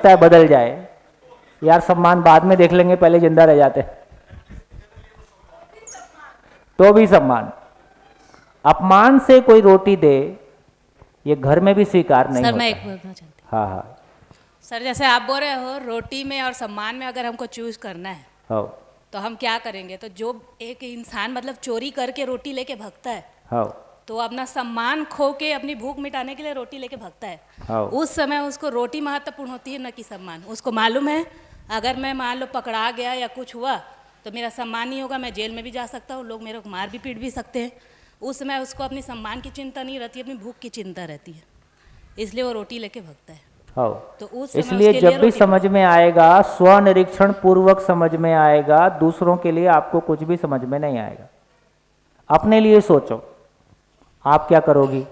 है बदल जाए यार, सम्मान बाद में देख लेंगे, पहले जिंदा रह जाते तो भी सम्मान। अपमान से कोई रोटी दे ये घर में भी स्वीकार नहीं सर होता मैं एक है। बोलना चाहती हूँ। हाँ हाँ। सर जैसे आप बोल रहे हो रोटी में और सम्मान में अगर हमको चूज करना है हाँ तो हम क्या करेंगे? तो जो एक इंसान मतलब चोरी करके रोटी लेके भगता है हाँ तो वो अपना सम्मान खो के अपनी भूख मिटाने के लिए रोटी लेके भगता है। हाँ उस समय उसको रोटी महत्वपूर्ण होती है, न कि सम्मान। उसको मालूम है अगर मैं मान लो पकड़ा गया या कुछ हुआ तो मेरा सम्मान नहीं होगा, मैं जेल में भी जा सकता हूँ, लोग मेरे को मार भी पीट भी सकते हैं। उस समय उसको अपनी सम्मान की चिंता नहीं रहती, अपनी भूख की चिंता रहती है, इसलिए वो रोटी लेके भगता है। हाँ। तो उस समय इसलिए उसके लिए जब भी रोटी समझ में आएगा, स्वनिरीक्षण पूर्वक समझ में आएगा, दूसरों के लिए आपको कुछ भी समझ में नहीं आएगा। अपने लिए सोचो आप क्या करोगी।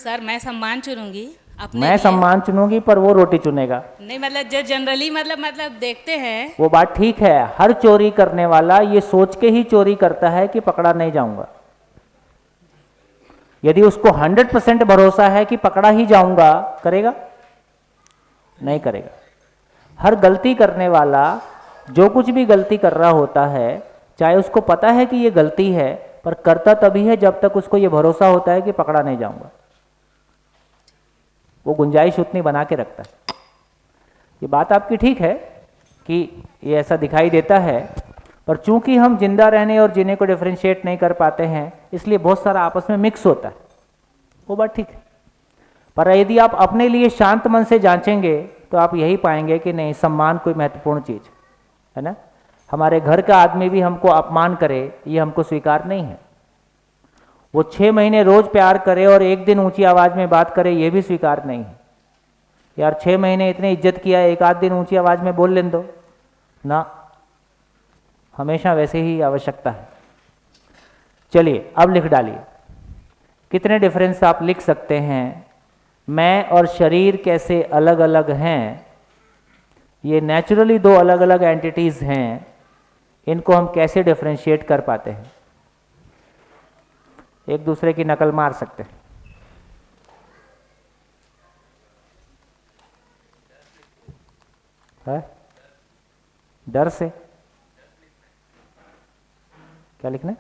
सर मैं सम्मान चुनूंगी अपने मैं लिए। सम्मान चुनूंगी पर वो रोटी चुनेगा। नहीं मतलब जो जनरली मतलब देखते हैं। वो बात ठीक है, हर चोरी करने वाला ये सोच के ही चोरी करता है कि पकड़ा नहीं जाऊंगा। यदि उसको 100% भरोसा है कि पकड़ा ही जाऊंगा, करेगा? नहीं करेगा। हर गलती करने वाला जो कुछ भी गलती कर रहा होता है, चाहे उसको पता है कि ये गलती है, पर करता तभी है जब तक उसको ये भरोसा होता है कि पकड़ा नहीं जाऊंगा। वो गुंजाइश उतनी बना के रखता है। ये बात आपकी ठीक है कि ये ऐसा दिखाई देता है, पर चूंकि हम जिंदा रहने और जीने को डिफ्रेंशिएट नहीं कर पाते हैं, इसलिए बहुत सारा आपस में मिक्स होता है। वो बात ठीक है, पर यदि आप अपने लिए शांत मन से जांचेंगे तो आप यही पाएंगे कि नहीं, सम्मान कोई महत्वपूर्ण चीज है ना। हमारे घर का आदमी भी हमको अपमान करे ये हमको स्वीकार नहीं है। वो 6 महीने रोज प्यार करे और एक दिन ऊंची आवाज में बात करे ये भी स्वीकार नहीं है। यार 6 महीने इतने इज्जत किया, एक आध दिन ऊंची आवाज में बोल लेने दो ना, हमेशा वैसे ही आवश्यकता है। चलिए अब लिख डालिए, कितने डिफरेंस आप लिख सकते हैं। मैं और शरीर कैसे अलग अलग हैं, ये नेचुरली दो अलग अलग एंटिटीज हैं, इनको हम कैसे डिफरेंशिएट कर पाते हैं। एक दूसरे की नकल मार सकते हैं। है? डर से क्या लिखना है?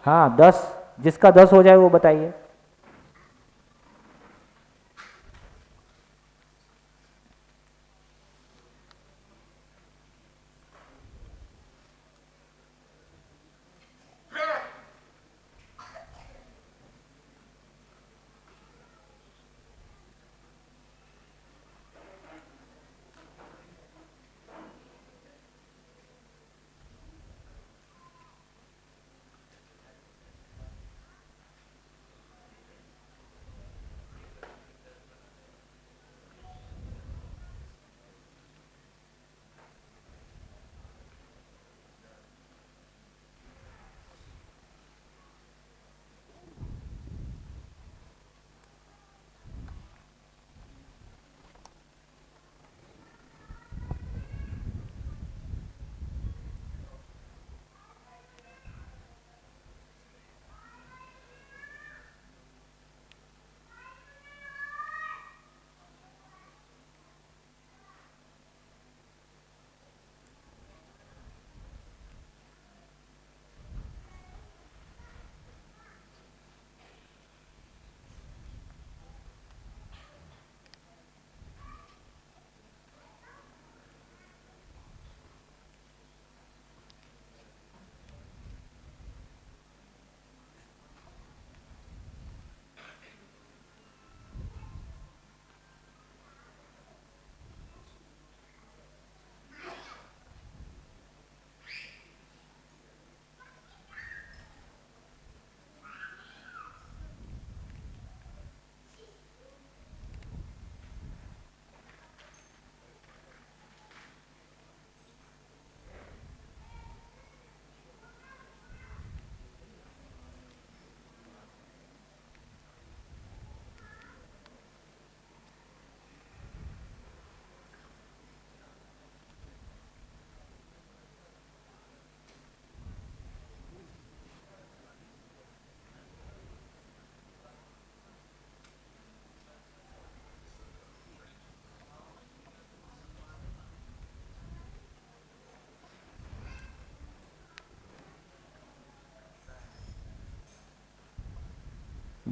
हाँ 10, जिसका 10 हो जाए वो बताइए।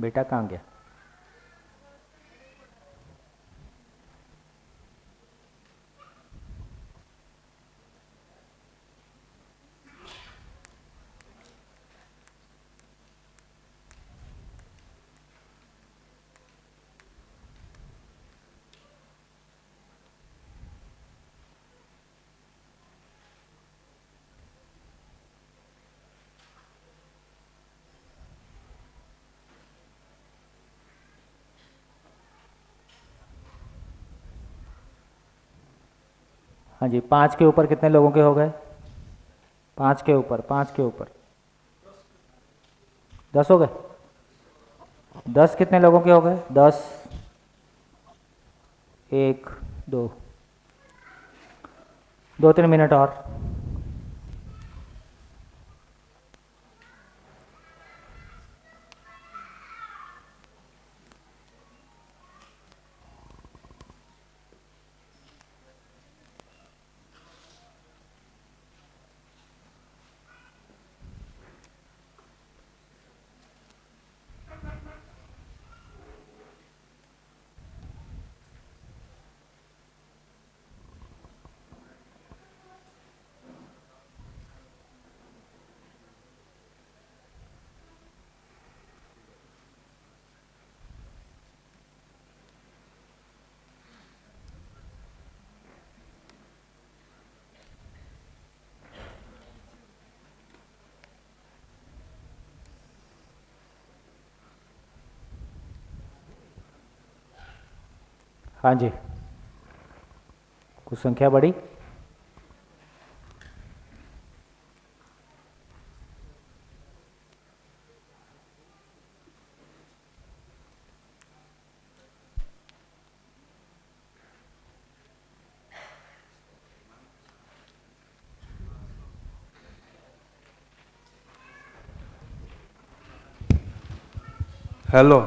बेटा कहाँ गया? हाँ जी, 5 के ऊपर कितने लोगों के हो गए? 5 के ऊपर, 5 के ऊपर 10 हो गए। 10 कितने लोगों के हो गए? 10, 1, 2, 2-3 मिनट और। हाँ जी, कुछ संख्या बढ़ी। हेलो,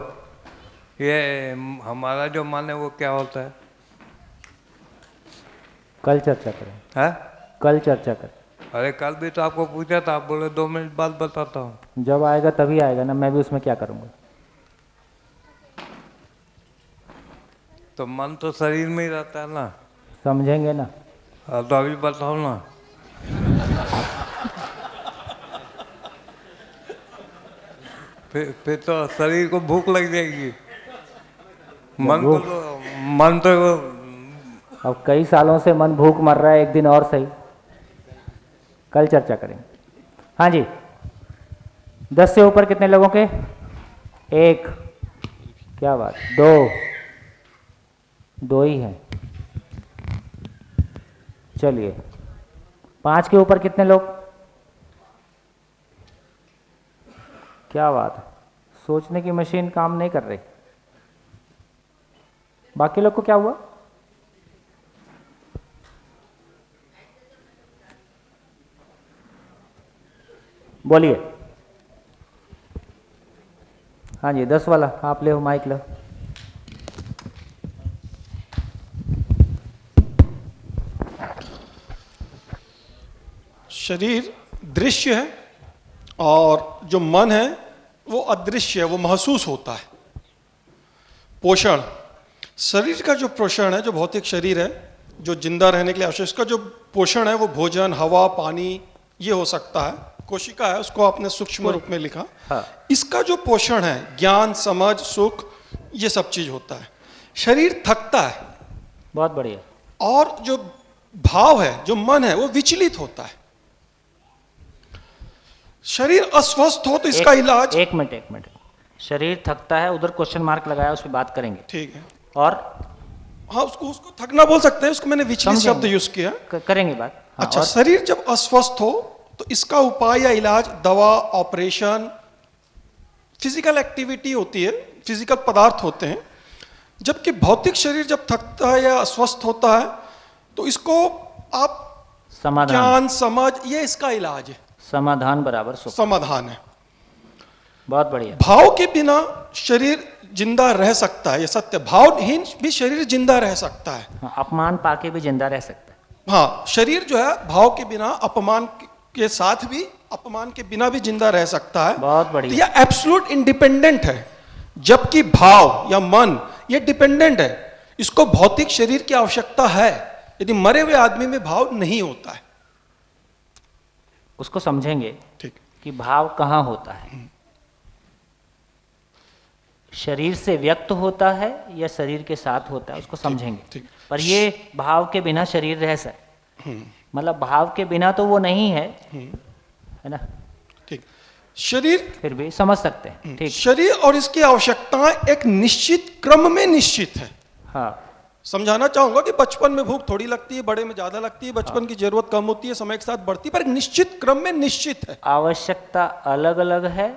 ये हमारा जो मन है वो क्या होता है? कल चर्चा करें। है? कल चर्चा करें। अरे कल भी तो आपको पूछा था, आप बोले 2 मिनट बाद बताता हूँ। जब आएगा तभी आएगा ना, मैं भी उसमें क्या करूँगा? तो मन तो शरीर में ही रहता है ना। समझेंगे ना। तो अभी बताओ ना। फिर तो शरीर को भूख लग जाएगी। मन तो अब कई सालों से मन भूख मर रहा है, एक दिन और सही। कल चर्चा करेंगे। हाँ जी, 10 से ऊपर कितने लोगों के? 1, क्या बात, 2 ही हैं। चलिए, 5 के ऊपर कितने लोग? क्या बात है, सोचने की मशीन काम नहीं कर रही। बाकी लोग को क्या हुआ? बोलिए। हाँ जी, 10 वाला आप ले, माइक लो। शरीर दृश्य है और जो मन है वो अदृश्य है, वो महसूस होता है। पोषण, शरीर का जो पोषण है, जो भौतिक शरीर है, जो जिंदा रहने के लिए आवश्यक, इसका जो पोषण है वो भोजन, हवा, पानी, ये हो सकता है। कोशिका है, उसको आपने सूक्ष्म रूप में लिखा। हाँ। इसका जो पोषण है, ज्ञान, समझ, सुख, ये सब चीज होता है। शरीर थकता है। बहुत बढ़िया। और जो भाव है, जो मन है, वो विचलित होता है। शरीर अस्वस्थ हो तो इसका इलाज। एक मिनट, शरीर थकता है, उधर क्वेश्चन मार्क लगाया, उस पर बात करेंगे। ठीक है। और हाँ, उसको थकना बोल सकते हैं, उसको मैंने विचलित शब्द यूज किया। करेंगे बात। हाँ, अच्छा, शरीर जब अस्वस्थ हो तो इसका उपाय या इलाज दवा, ऑपरेशन, फिजिकल एक्टिविटी होती है, फिजिकल पदार्थ होते हैं। जबकि भौतिक शरीर जब थकता है या अस्वस्थ होता है तो इसको आप समाधान, ज्ञान, समझ, ये इसका इलाज है। समाधान बराबर सुख, समाधान है। बहुत बढ़िया। भाव के बिना शरीर जिंदा रह सकता है, ये सत्य। भावहीन भी शरीर जिंदा रह सकता है। हाँ, अपमान पाके भी जिंदा रह सकता है। हाँ, शरीर जो है भाव के बिना, अपमान के साथ भी, अपमान के बिना भी जिंदा रह सकता है। बहुत बढ़िया। तो यह एब्सोल्यूट इंडिपेंडेंट है। जबकि भाव या मन ये डिपेंडेंट है, इसको भौतिक शरीर की आवश्यकता है। यदि मरे हुए आदमी में भाव नहीं होता है। उसको समझेंगे ठीक। कि भाव कहाँ होता है, शरीर से व्यक्त होता है या शरीर के साथ होता है, उसको समझेंगे। ठीक। पर ये भाव के बिना शरीर रह सकता, मतलब भाव के बिना तो वो नहीं है, है ना। ठीक। शरीर फिर भी समझ सकते हैं। ठीक। शरीर और इसकी आवश्यकताएं एक निश्चित क्रम में निश्चित है। हाँ, समझाना चाहूंगा कि बचपन में भूख थोड़ी लगती है, बड़े में ज्यादा लगती है, बचपन की जरूरत कम होती है, समय के साथ बढ़ती है, पर एक निश्चित क्रम में निश्चित है। आवश्यकता अलग अलग है,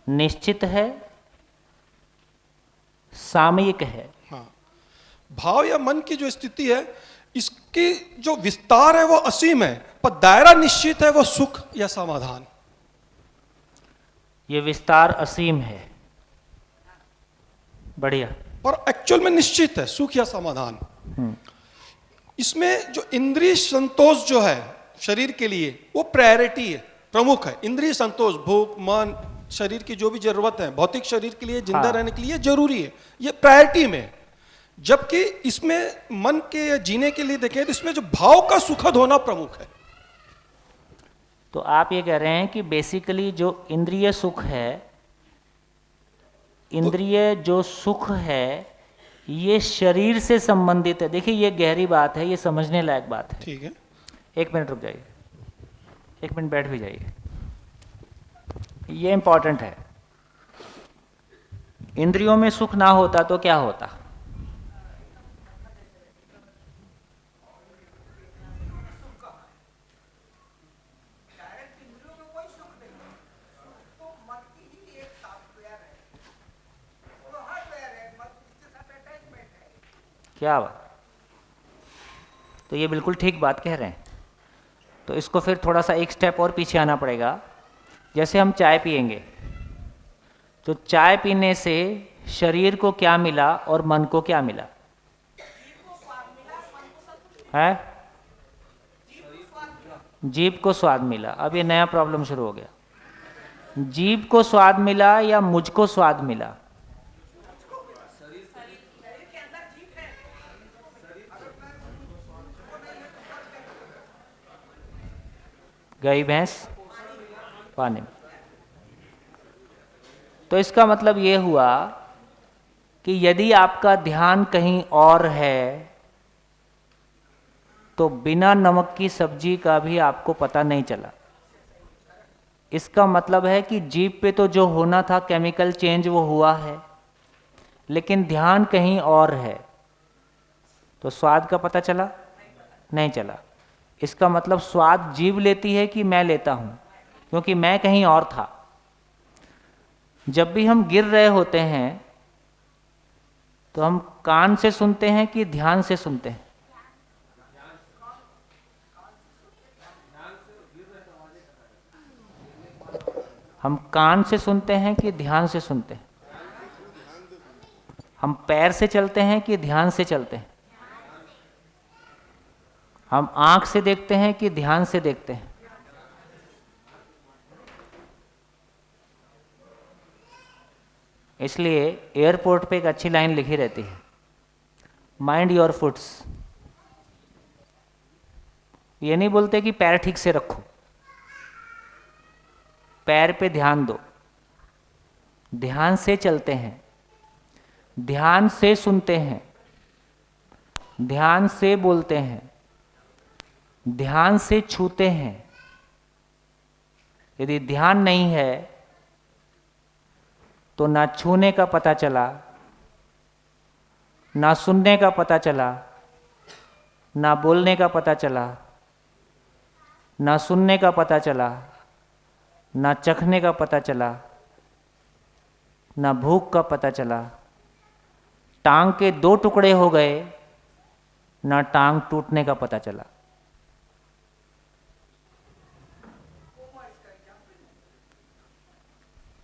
निश्चित है, सामयिक है। हाँ, भाव या मन की जो स्थिति है, इसकी जो विस्तार है वो असीम है, पर दायरा निश्चित है, वो सुख या समाधान। ये विस्तार असीम है, बढ़िया। पर एक्चुअल में निश्चित है, सुख या समाधान। इसमें जो इंद्रिय संतोष जो है शरीर के लिए, वो प्रायोरिटी है, प्रमुख है। इंद्रिय संतोष, भूख, मन, शरीर की जो भी जरूरत है भौतिक शरीर के लिए, जिंदा रहने के लिए जरूरी है, ये प्रायोरिटी में। जबकि इसमें मन के जीने के लिए देखें तो इसमें जो भाव का सुखद होना प्रमुख है। तो आप ये कह रहे हैं कि बेसिकली जो इंद्रिय सुख है, इंद्रिय जो सुख है ये शरीर से संबंधित है। देखिए ये गहरी बात है, ये समझने लायक बात है। ठीक है, 1 मिनट रुक जाइए, 1 मिनट बैठ भी जाइए, ये इंपॉर्टेंट है। इंद्रियों में सुख ना होता तो क्या होता? क्या बात, तो ये बिल्कुल ठीक बात कह रहे हैं। तो इसको फिर थोड़ा सा एक स्टेप और पीछे आना पड़ेगा। जैसे हम चाय पिएंगे तो चाय पीने से शरीर को क्या मिला और मन को क्या मिला है? जीभ को स्वाद मिला। अब ये नया प्रॉब्लम शुरू हो गया। जीभ को स्वाद मिला या मुझको स्वाद मिला? गई भैंस पानी में। तो इसका मतलब ये हुआ कि यदि आपका ध्यान कहीं और है तो बिना नमक की सब्जी का भी आपको पता नहीं चला। इसका मतलब है कि जीभ पे तो जो होना था केमिकल चेंज वो हुआ है, लेकिन ध्यान कहीं और है, तो स्वाद का पता चला नहीं चला। इसका मतलब स्वाद जीभ लेती है कि मैं लेता हूं, क्योंकि मैं कहीं और था। जब भी हम गिर रहे होते हैं तो हम कान से सुनते हैं कि ध्यान से सुनते हैं? हम कान से सुनते हैं कि ध्यान से सुनते हैं? हम पैर से चलते हैं कि ध्यान से चलते हैं? हम आंख से देखते हैं कि ध्यान से देखते हैं? इसलिए एयरपोर्ट पे एक अच्छी लाइन लिखी रहती है, माइंड योर फुट्स। ये नहीं बोलते कि पैर ठीक से रखो, पैर पे ध्यान दो। ध्यान से चलते हैं, ध्यान से सुनते हैं, ध्यान से बोलते हैं, ध्यान से छूते हैं। यदि ध्यान नहीं है तो ना छूने का पता चला, ना सुनने का पता चला, ना बोलने का पता चला, ना सुनने का पता चला, ना चखने का पता चला, ना भूख का पता चला। टांग के 2 टुकड़े हो गए, ना टांग टूटने का पता चला।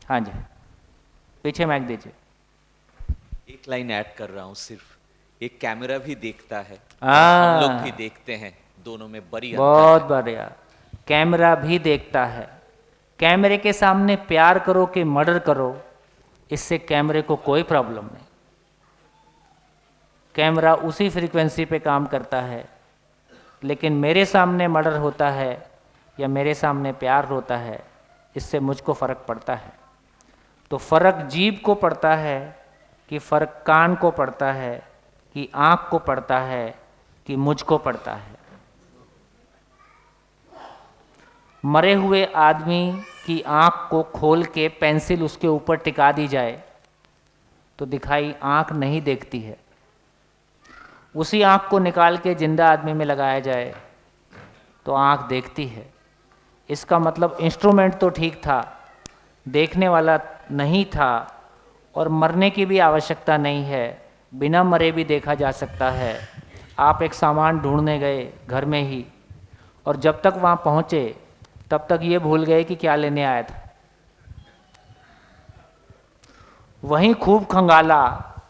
हाँ जी, पीछे माइक दीजिए। एक लाइन ऐड कर रहा हूँ सिर्फ। एक कैमरा भी देखता है, हाँ। हम लोग भी देखते हैं, दोनों में बड़ी अंतर बहुत है। बढ़िया। कैमरा भी देखता है। कैमरे के सामने प्यार करो कि मर्डर करो, इससे कैमरे को कोई प्रॉब्लम नहीं। कैमरा उसी फ्रीक्वेंसी पे काम करता है, लेकिन मेरे सामने मर्डर होता है या मेरे सामने प्यार होता है, इससे मुझको फ़र्क पड़ता है। तो फ़र्क जीभ को पड़ता है कि फ़र्क कान को पड़ता है कि आँख को पड़ता है कि मुझको पड़ता है। मरे हुए आदमी की आँख को खोल के पेंसिल उसके ऊपर टिका दी जाए तो दिखाई आँख नहीं देखती है। उसी आँख को निकाल के जिंदा आदमी में लगाया जाए तो आँख देखती है। इसका मतलब इंस्ट्रूमेंट तो ठीक था, देखने वाला नहीं था, और मरने की भी आवश्यकता नहीं है, बिना मरे भी देखा जा सकता है। आप एक सामान ढूंढने गए घर में ही, और जब तक वहाँ पहुँचे तब तक ये भूल गए कि क्या लेने आया था। वहीं खूब खंगाला,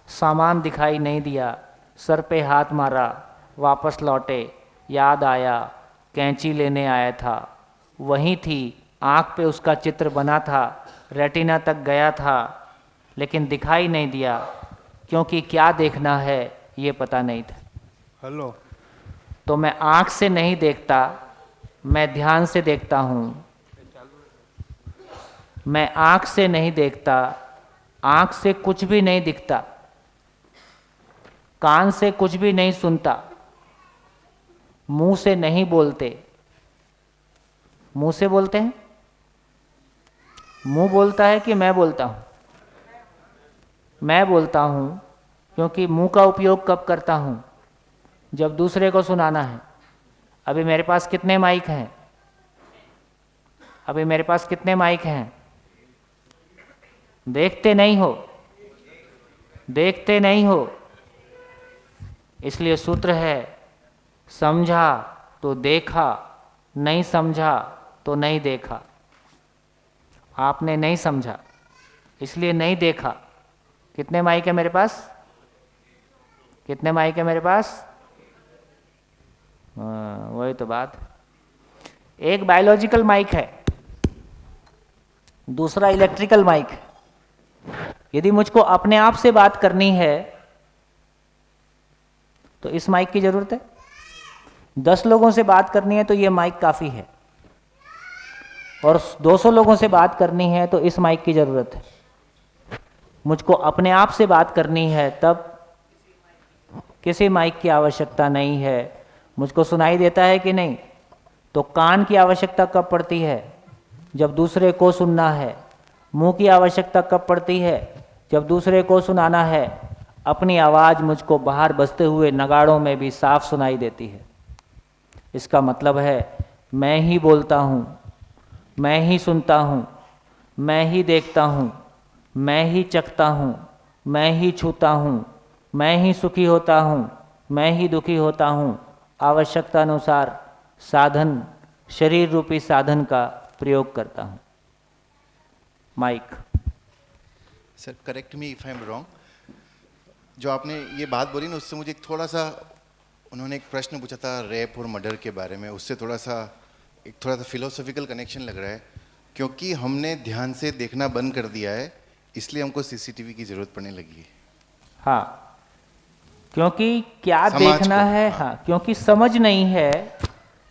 सामान दिखाई नहीं दिया, सर पे हाथ मारा, वापस लौटे, याद आया कैंची लेने आया था, वहीं थी, आँख पे उसका चित्र बना था, रेटिना तक गया था, लेकिन दिखाई नहीं दिया क्योंकि क्या देखना है ये पता नहीं था। हेलो। तो मैं आँख से नहीं देखता, मैं ध्यान से देखता हूँ। मैं आँख से नहीं देखता, आँख से कुछ भी नहीं दिखता, कान से कुछ भी नहीं सुनता, मुंह से नहीं बोलते। मुंह से बोलते हैं? मुंह बोलता है कि मैं बोलता हूँ? मैं बोलता हूँ, क्योंकि मुंह का उपयोग कब करता हूँ? जब दूसरे को सुनाना है। अभी मेरे पास कितने माइक हैं? अभी मेरे पास कितने माइक हैं? देखते नहीं हो, देखते नहीं हो। इसलिए सूत्र है, समझा तो देखा, नहीं समझा तो नहीं देखा। आपने नहीं समझा इसलिए नहीं देखा। कितने माइक है मेरे पास? कितने माइक है मेरे पास? वही तो बात। एक बायोलॉजिकल माइक है, दूसरा इलेक्ट्रिकल माइक है। यदि मुझको अपने आप से बात करनी है तो इस माइक की जरूरत है। 10 लोगों से बात करनी है तो ये माइक काफी है, और 200 लोगों से बात करनी है तो इस माइक की जरूरत है। मुझको अपने आप से बात करनी है तब किसी माइक की आवश्यकता नहीं है। मुझको सुनाई देता है कि नहीं? तो कान की आवश्यकता कब पड़ती है? जब दूसरे को सुनना है। मुंह की आवश्यकता कब पड़ती है? जब दूसरे को सुनाना है। अपनी आवाज़ मुझको बाहर बजते हुए नगाड़ों में भी साफ सुनाई देती है। इसका मतलब है मैं ही बोलता हूँ, मैं ही सुनता हूँ, मैं ही देखता हूँ, मैं ही चखता हूँ, मैं ही छूता हूँ, मैं ही सुखी होता हूँ, मैं ही दुखी होता हूँ। आवश्यकता अनुसार साधन, शरीर रूपी साधन का प्रयोग करता हूँ। Mic. Sir correct me if I am wrong, जो आपने ये बात बोली ना उससे मुझे थोड़ा सा, उन्होंने एक प्रश्न पूछा था रेप और मर्डर के बारे में, उससे थोड़ा सा फिलोसॉफिकल कनेक्शन लग रहा है। क्योंकि हमने ध्यान से देखना बंद कर दिया है इसलिए हमको सीसीटीवी की जरूरत पड़ने लगी है। हाँ, क्योंकि क्या देखना है। हाँ, क्योंकि समझ नहीं है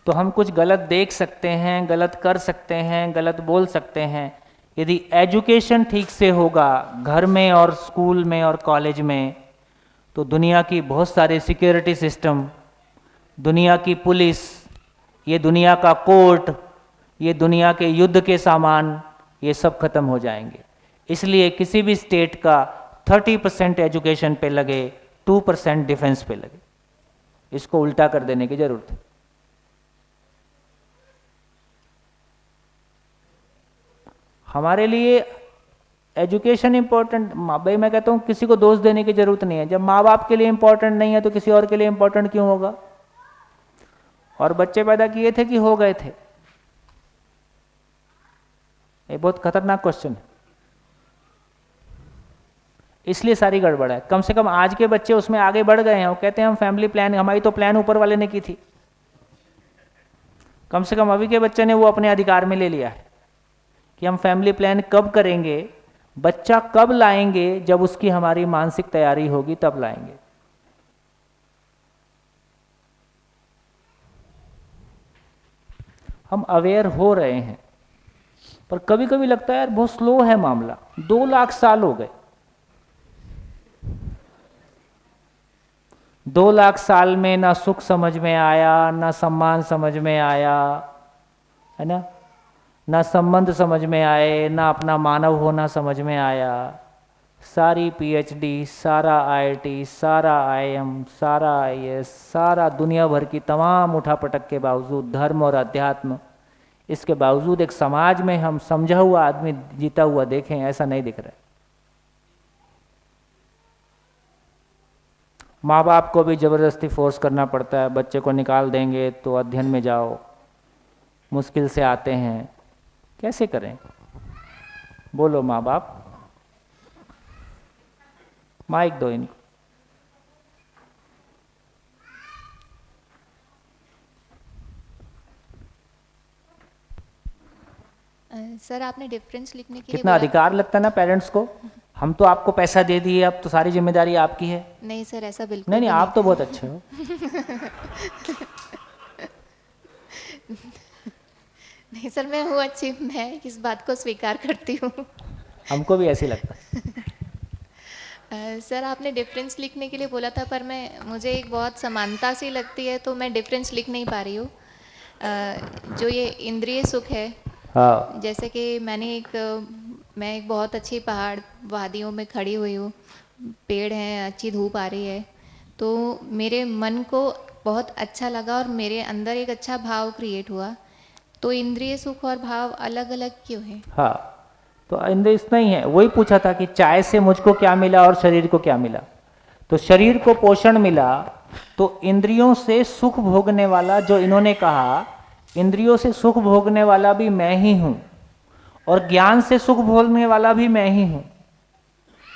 तो हम कुछ गलत देख सकते हैं, गलत कर सकते हैं, गलत बोल सकते हैं। यदि एजुकेशन ठीक से होगा घर में और स्कूल में और कॉलेज में, तो दुनिया की बहुत सारे सिक्योरिटी सिस्टम, दुनिया की पुलिस, ये दुनिया का कोर्ट, ये दुनिया के युद्ध के सामान, ये सब खत्म हो जाएंगे। इसलिए किसी भी स्टेट का 30% एजुकेशन पे लगे, 2% डिफेंस पे लगे। इसको उल्टा कर देने की जरूरत है। हमारे लिए एजुकेशन इंपॉर्टेंट, भाई मैं कहता हूँ किसी को दोष देने की जरूरत नहीं है। जब माँ बाप के लिए इंपॉर्टेंट नहीं है तो किसी और के लिए इंपॉर्टेंट क्यों होगा? और बच्चे पैदा किए थे कि हो गए थे? ये बहुत खतरनाक क्वेश्चन है। इसलिए सारी गड़बड़ है। कम से कम आज के बच्चे उसमें आगे बढ़ गए हैं। वो कहते हैं हम फैमिली प्लान, हमारी तो प्लान ऊपर वाले ने की थी। कम से कम अभी के बच्चे ने वो अपने अधिकार में ले लिया है कि हम फैमिली प्लान कब करेंगे, बच्चा कब लाएंगे? जब उसकी हमारी मानसिक तैयारी होगी तब लाएंगे। हम अवेयर हो रहे हैं, पर कभी कभी लगता है यार बहुत स्लो है मामला। 2 लाख साल हो गए, 2 लाख साल में ना सुख समझ में आया, ना सम्मान समझ में आया, है ना संबंध समझ में आए, ना अपना मानव होना समझ में आया। सारी पीएचडी, सारा आईआईटी, सारा आईएम, सारा आईएएस, सारा दुनिया भर की तमाम उठापटक के बावजूद, धर्म और अध्यात्म, इसके बावजूद एक समाज में हम समझा हुआ आदमी जीता हुआ देखें, ऐसा नहीं दिख रहा है। माँ बाप को भी जबरदस्ती फोर्स करना पड़ता है, बच्चे को निकाल देंगे तो अध्ययन में जाओ, मुश्किल से आते हैं, कैसे करें? बोलो माँ बाप, माइक दो इनको। सर आपने डिफरेंस लिखने के कितना लिए अधिकार लगता है ना पेरेंट्स को। हम तो आपको पैसा दे दिए, अब तो सारी जिम्मेदारी आपकी है। नहीं सर, ऐसा बिल्कुल नहीं, भी आप तो बहुत अच्छे हो। नहीं सर, मैं हूँ अच्छी, मैं इस बात को स्वीकार करती हूँ। हमको भी ऐसे ही लगता है। सर आपने डिफरेंस लिखने के लिए बोला था, पर मुझे एक बहुत समानता सी लगती है, तो मैं डिफरेंस लिख नहीं पा रही हूँ। जो ये इंद्रिय सुख है, हाँ, जैसे कि मैं एक बहुत अच्छी पहाड़ वादियों में खड़ी हुई हूँ, पेड़ हैं, अच्छी धूप आ रही है, तो मेरे मन को बहुत अच्छा लगा और मेरे अंदर एक अच्छा भाव क्रिएट हुआ। तो इंद्रिय सुख और भाव अलग अलग क्यों है? हाँ, तो इंद्रिय इतना ही है। वही पूछा था कि चाय से मुझको क्या मिला और शरीर को क्या मिला। तो शरीर को पोषण मिला, तो इंद्रियों से सुख भोगने वाला, जो इन्होंने कहा इंद्रियों से सुख भोगने वाला भी मैं ही हूं और ज्ञान से सुख भोगने वाला भी मैं ही हूं।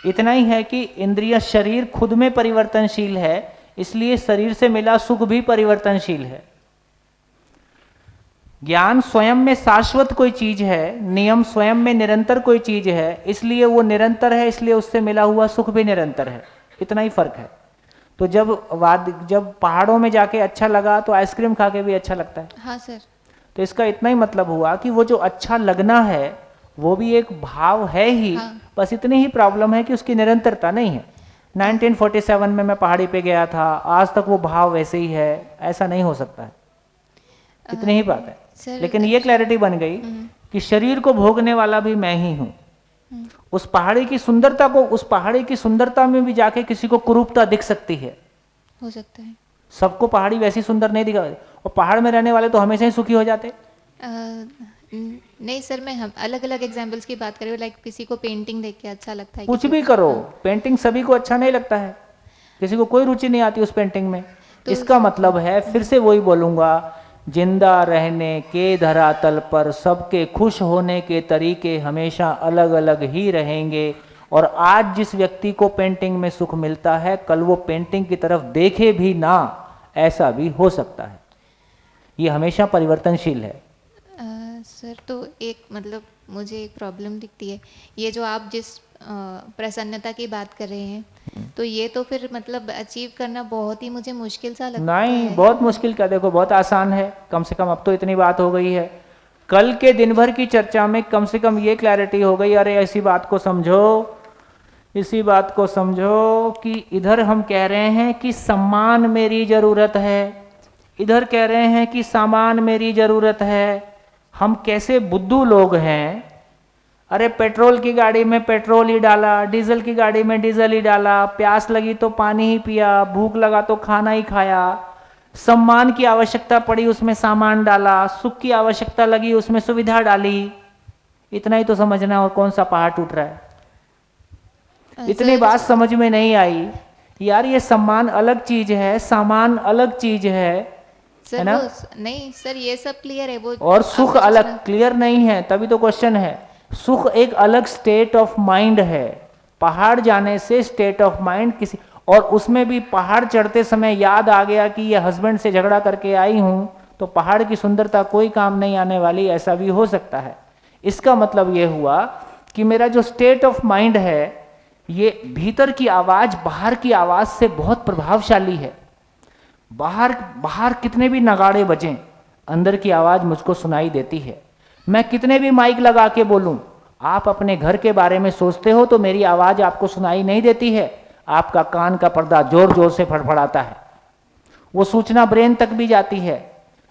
इतना ही है कि इंद्रिय, शरीर खुद में परिवर्तनशील है, इसलिए शरीर से मिला सुख भी परिवर्तनशील है। ज्ञान स्वयं में शाश्वत कोई चीज है, नियम स्वयं में निरंतर कोई चीज है, इसलिए वो निरंतर है, इसलिए उससे मिला हुआ सुख भी निरंतर है। इतना ही फर्क है। तो जब पहाड़ों में जाके अच्छा लगा तो आइसक्रीम खा के भी अच्छा लगता है। हाँ सर। तो इसका इतना ही मतलब हुआ कि वो जो अच्छा लगना है वो भी एक भाव है ही। हाँ। बस इतनी ही प्रॉब्लम है कि उसकी निरंतरता नहीं है। 1947 में मैं पहाड़ी पे गया था, आज तक वो भाव वैसे ही है, ऐसा नहीं हो सकता है। इतनी ही बात है। लेकिन ये क्लैरिटी बन गई कि शरीर को भोगने वाला भी मैं ही हूं। उस पहाड़ी की सुंदरता को, उस पहाड़ी की सुंदरता में भी जाके किसी को कुरूपता दिख सकती है, हो सकता है। सबको पहाड़ी वैसी सुंदर नहीं दिखा। और पहाड़ में रहने वाले तो हमेशा ही सुखी हो जाते। नहीं सर, मैं हम अलग अलग एग्जांपल्स की बात कर रही हूँ। लाइक किसी को पेंटिंग देख के अच्छा लगता है, कुछ भी करो, पेंटिंग सभी को अच्छा नहीं लगता है, किसी को कोई रुचि नहीं आती उस पेंटिंग में। तो इसका मतलब है, फिर से वही बोलूंगा, जिंदा रहने के धरातल पर सबके खुश होने के तरीके हमेशा अलग अलग ही रहेंगे। और आज जिस व्यक्ति को पेंटिंग में सुख मिलता है, कल वो पेंटिंग की तरफ देखे भी ना, ऐसा भी हो सकता है। ये हमेशा परिवर्तनशील है। सर तो एक मतलब मुझे एक प्रॉब्लम दिखती है, ये जो आप जिस प्रसन्नता की बात कर रहे हैं, तो ये तो फिर मतलब अचीव करना बहुत ही मुझे मुश्किल सा लगता है। नहीं, बहुत मुश्किल क्या, देखो बहुत आसान है। कम से कम अब तो इतनी बात हो गई है, कल के दिन भर की चर्चा में कम से कम ये क्लैरिटी हो गई। अरे ऐसी बात को समझो, इसी बात को समझो कि इधर हम कह रहे हैं कि सम्मान मेरी जरूरत है, इधर कह रहे हैं कि सामान मेरी जरूरत है। हम कैसे बुद्धू लोग हैं। अरे पेट्रोल की गाड़ी में पेट्रोल ही डाला, डीजल की गाड़ी में डीजल ही डाला, प्यास लगी तो पानी ही पिया, भूख लगा तो खाना ही खाया, सम्मान की आवश्यकता पड़ी उसमें सामान डाला, सुख की आवश्यकता लगी उसमें सुविधा डाली। इतना ही तो समझना, और कौन सा पहाड़ टूट रहा है। इतनी बात समझ में नहीं आई यार। ये सम्मान अलग चीज है, सामान अलग चीज है सर ना? नहीं सर, ये सब क्लियर है वो, और सुख अलग क्लियर नहीं है, तभी तो क्वेश्चन है। सुख एक अलग स्टेट ऑफ माइंड है। पहाड़ जाने से स्टेट ऑफ माइंड किसी, और उसमें भी पहाड़ चढ़ते समय याद आ गया कि ये हस्बैंड से झगड़ा करके आई हूं, तो पहाड़ की सुंदरता कोई काम नहीं आने वाली, ऐसा भी हो सकता है। इसका मतलब ये हुआ कि मेरा जो स्टेट ऑफ माइंड है ये भीतर की आवाज बाहर की आवाज से बहुत प्रभावशाली है। बाहर बाहर कितने भी नगाड़े बजें, अंदर की आवाज मुझको सुनाई देती है। मैं कितने भी माइक लगा के बोलूं, आप अपने घर के बारे में सोचते हो तो मेरी आवाज आपको सुनाई नहीं देती है। आपका कान का पर्दा जोर जोर से फड़फड़ाता है, वो सूचना ब्रेन तक भी जाती है,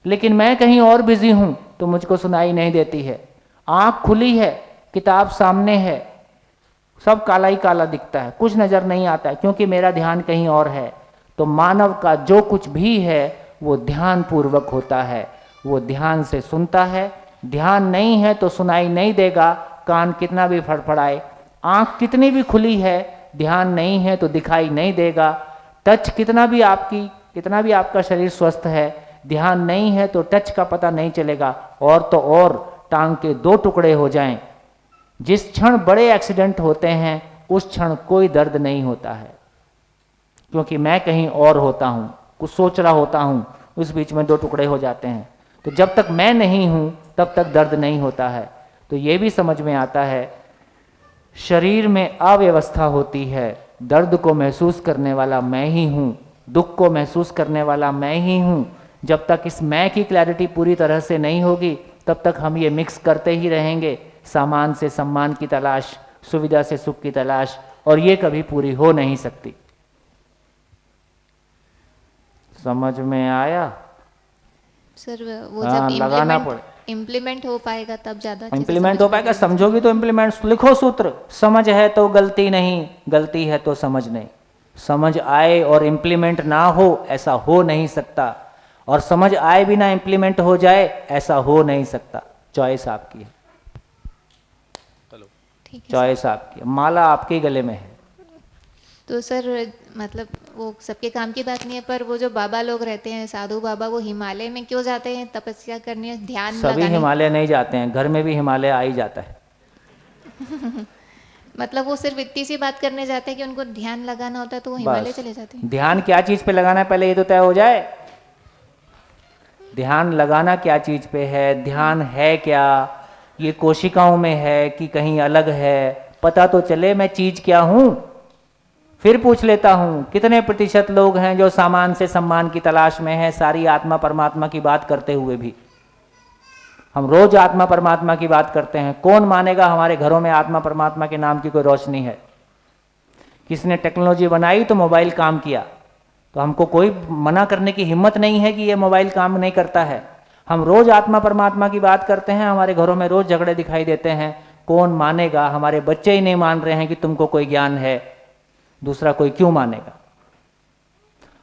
लेकिन मैं कहीं और बिजी हूं तो मुझको सुनाई नहीं देती है। आंख खुली है, किताब सामने है, सब काला ही काला दिखता है, कुछ नजर नहीं आता है क्योंकि मेरा ध्यान कहीं और है। तो मानव का जो कुछ भी है वो ध्यान पूर्वक होता है, वो ध्यान से सुनता है। ध्यान नहीं है तो सुनाई नहीं देगा, कान कितना भी फड़फड़ाए, आंख कितनी भी खुली है, ध्यान नहीं है तो दिखाई नहीं देगा। टच कितना भी आपका शरीर स्वस्थ है, ध्यान नहीं है तो टच का पता नहीं चलेगा। और तो और टांग के 2 टुकड़े हो जाएं, जिस क्षण बड़े एक्सीडेंट होते हैं उस क्षण कोई दर्द नहीं होता है, क्योंकि मैं कहीं और होता हूं, कुछ सोच रहा होता हूं, उस बीच में 2 टुकड़े हो जाते हैं। तो जब तक मैं नहीं हूं तब तक दर्द नहीं होता है। तो ये भी समझ में आता है, शरीर में अव्यवस्था होती है, दर्द को महसूस करने वाला मैं ही हूं, दुख को महसूस करने वाला मैं ही हूं। जब तक इस मैं की क्लैरिटी पूरी तरह से नहीं होगी तब तक हम ये मिक्स करते ही रहेंगे, सामान से सम्मान की तलाश, सुविधा से सुख की तलाश, और ये कभी पूरी हो नहीं सकती। समझ में आया? सर वो हाँ, जब लगाना इम्प्लीमेंट हो पाएगा तब ज़्यादा इम्प्लीमेंट हो पाएगा। समझोगी तो इम्प्लीमेंट, लिखो सूत्र, समझ है तो गलती नहीं, गलती है तो समझ नहीं। समझ आए और इम्प्लीमेंट ना हो ऐसा हो नहीं सकता, और समझ आए बिना इम्प्लीमेंट हो जाए ऐसा हो नहीं सकता। चॉइस आपकी है, ठीक है। चॉइस आपकी है, माला आपके गले में है। तो सर मतलब वो सबके काम की बात नहीं है, पर वो जो बाबा लोग रहते हैं, साधु बाबा, वो हिमालय में क्यों जाते हैं तपस्या करने, ध्यान सभी लगाने? हिमालय नहीं जाते हैं, घर में भी हिमालय आ ही जाता है। मतलब वो सिर्फ इतनी सी बात करने जाते हैं कि उनको ध्यान लगाना होता है तो वो हिमालय चले जाते हैं। ध्यान क्या चीज पे लगाना है पहले ये तो तय हो जाए। ध्यान लगाना क्या चीज पे है, ध्यान है क्या, ये कोशिकाओं में है कि कहीं अलग है, पता तो चले मैं चीज क्या हूं। फिर पूछ लेता हूं, कितने प्रतिशत लोग हैं जो सामान से सम्मान की तलाश में है, सारी आत्मा परमात्मा की बात करते हुए भी। हम रोज आत्मा परमात्मा की बात करते हैं, कौन मानेगा हमारे घरों में आत्मा परमात्मा के नाम की कोई रोशनी है? किसी ने टेक्नोलॉजी बनाई तो मोबाइल काम किया, तो हमको कोई मना करने की हिम्मत नहीं है कि ये मोबाइल काम नहीं करता है। हम रोज आत्मा परमात्मा की बात करते हैं, हमारे घरों में रोज झगड़े दिखाई देते हैं, कौन मानेगा? हमारे बच्चे ही नहीं मान रहे हैं कि तुमको कोई ज्ञान है, दूसरा कोई क्यों मानेगा?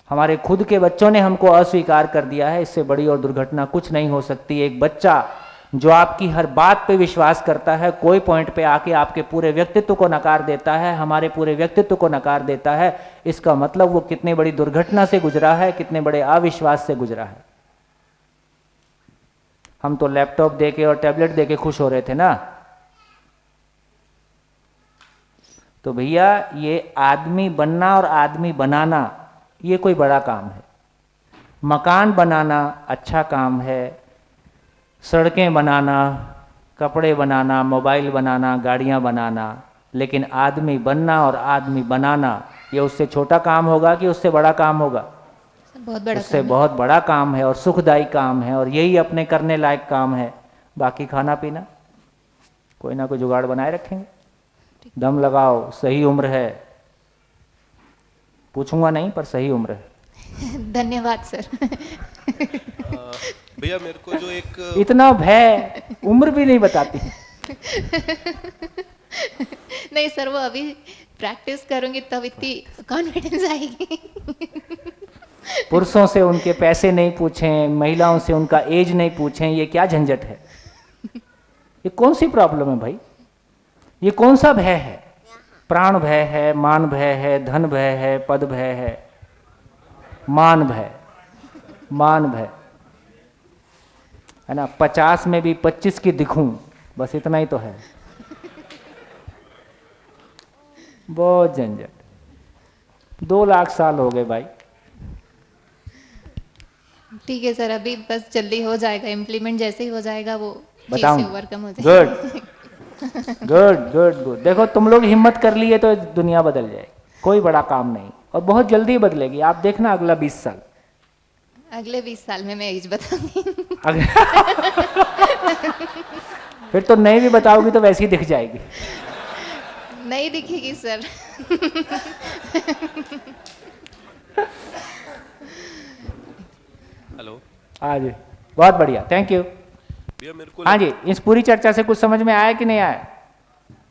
हमारे खुद के बच्चों ने हमको अस्वीकार कर दिया है। इससे बड़ी और दुर्घटना कुछ नहीं हो सकती। एक बच्चा जो आपकी हर बात पे विश्वास करता है, कोई पॉइंट पे आके आपके पूरे व्यक्तित्व को नकार देता है, हमारे पूरे व्यक्तित्व को नकार देता है, इसका मतलब वो कितनी बड़ी दुर्घटना से गुजरा है, कितने बड़े अविश्वास से गुजरा है। हम तो लैपटॉप देके और टैबलेट देके खुश हो रहे थे ना। तो भैया ये आदमी बनना और आदमी बनाना ये कोई बड़ा काम है। मकान बनाना अच्छा काम है, सड़कें बनाना, कपड़े बनाना, मोबाइल बनाना, गाड़ियां बनाना, लेकिन आदमी बनना और आदमी बनाना ये उससे छोटा काम होगा कि उससे बड़ा काम होगा? बहुत बड़ा उससे बहुत बड़ा काम है और सुखदायी काम है, और यही अपने करने लायक काम है। बाकी खाना पीना कोई ना कोई जुगाड़ बनाए रखेंगे। दम लगाओ, सही उम्र है, पूछूंगा नहीं पर सही उम्र है। धन्यवाद सर। भैया मेरे को जो एक इतना भय, उम्र भी नहीं बताती। नहीं सर, वो अभी प्रैक्टिस करूंगी तब इतनी कॉन्फिडेंस आएगी। पुरुषों से उनके पैसे नहीं पूछें, महिलाओं से उनका एज नहीं पूछें, ये क्या झंझट है? ये कौन सी प्रॉब्लम है भाई? ये कौन सा भय है? प्राण भय है, मान भय है, धन भय है, पद भय है, मान भय, मान भय है ना। 50 में भी 25 की दिखूं, बस इतना ही तो है। बहुत झंझट। 2 लाख साल हो गए भाई। ठीक है सर, अभी बस जल्दी हो जाएगा, इम्प्लीमेंट जैसे ही हो जाएगा वो चीज़ बताऊं? से ओवरकम हो जाएगा। गुड। Good good good. देखो तुम लोग हिम्मत कर लिए तो दुनिया बदल जाएगी, कोई बड़ा काम नहीं, और बहुत जल्दी बदलेगी। आप देखना अगला 20 साल। अगले 20 साल में मैं एज बताऊंगी। फिर तो नहीं भी बताओगी तो वैसी दिख जाएगी। नहीं दिखेगी सर। हेलो। हाँ जी, बहुत बढ़िया, थैंक यू। भैया मेरे को हाँ जी, इस पूरी चर्चा से कुछ समझ में आया कि नहीं आया,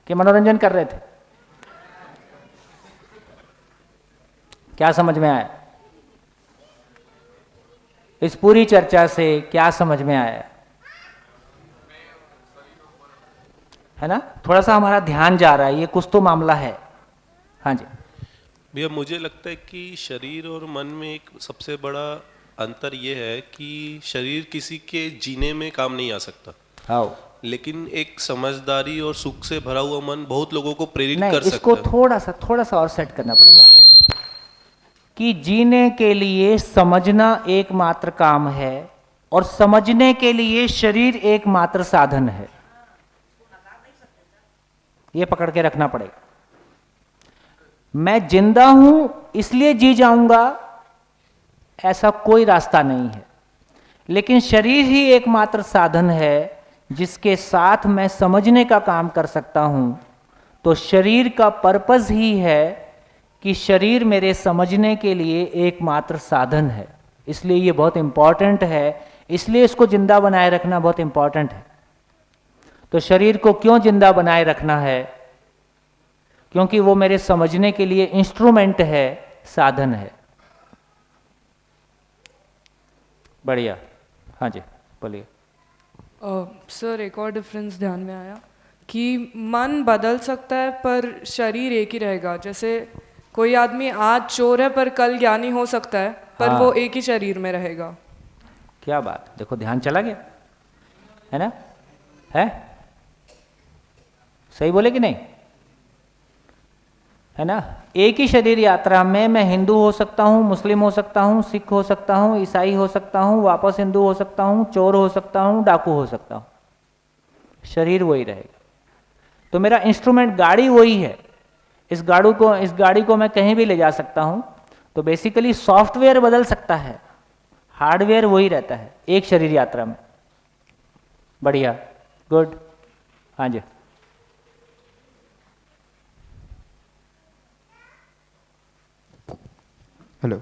कि मनोरंजन कर रहे थे? क्या समझ में आया इस पूरी चर्चा से, क्या समझ में आया? है ना, थोड़ा सा हमारा ध्यान जा रहा है, ये कुछ तो मामला है। हाँ जी भैया, मुझे लगता है कि शरीर और मन में एक सबसे बड़ा अंतर ये है कि शरीर किसी के जीने में काम नहीं आ सकता, हाँ, लेकिन एक समझदारी और सुख से भरा हुआ मन बहुत लोगों को प्रेरित नहीं, कर सकता इसको है। थोड़ा सा और सेट करना पड़ेगा कि जीने के लिए समझना एकमात्र काम है और समझने के लिए शरीर एकमात्र साधन है। ये पकड़ के रखना पड़ेगा। मैं जिंदा हूं इसलिए जी जाऊंगा, ऐसा कोई रास्ता नहीं है, लेकिन शरीर ही एकमात्र साधन है जिसके साथ मैं समझने का काम कर सकता हूं। तो शरीर का पर्पस ही है कि शरीर मेरे समझने के लिए एकमात्र साधन है, इसलिए ये बहुत इंपॉर्टेंट है, इसलिए इसको जिंदा बनाए रखना बहुत इंपॉर्टेंट है। तो शरीर को क्यों जिंदा बनाए रखना है? क्योंकि वो मेरे समझने के लिए इंस्ट्रूमेंट है, साधन है। बढ़िया, हाँ जी बोलिए। सर एक और डिफरेंस ध्यान में आया कि मन बदल सकता है पर शरीर एक ही रहेगा। जैसे कोई आदमी आज चोर है पर कल ज्ञानी हो सकता है, पर हाँ। वो एक ही शरीर में रहेगा। क्या बात, देखो ध्यान चला गया, है ना? है सही बोले कि नहीं? है ना? एक ही शरीर यात्रा में मैं हिंदू हो सकता हूँ, मुस्लिम हो सकता हूँ, सिख हो सकता हूँ, ईसाई हो सकता हूँ, वापस हिंदू हो सकता हूँ, चोर हो सकता हूँ, डाकू हो सकता हूँ, शरीर वही रहेगा। तो मेरा इंस्ट्रूमेंट गाड़ी वही है, इस गाड़ी को मैं कहीं भी ले जा सकता हूँ। तो बेसिकली सॉफ्टवेयर बदल सकता है, हार्डवेयर वही रहता है एक शरीर यात्रा में। बढ़िया, गुड। हाँ जी हेलो।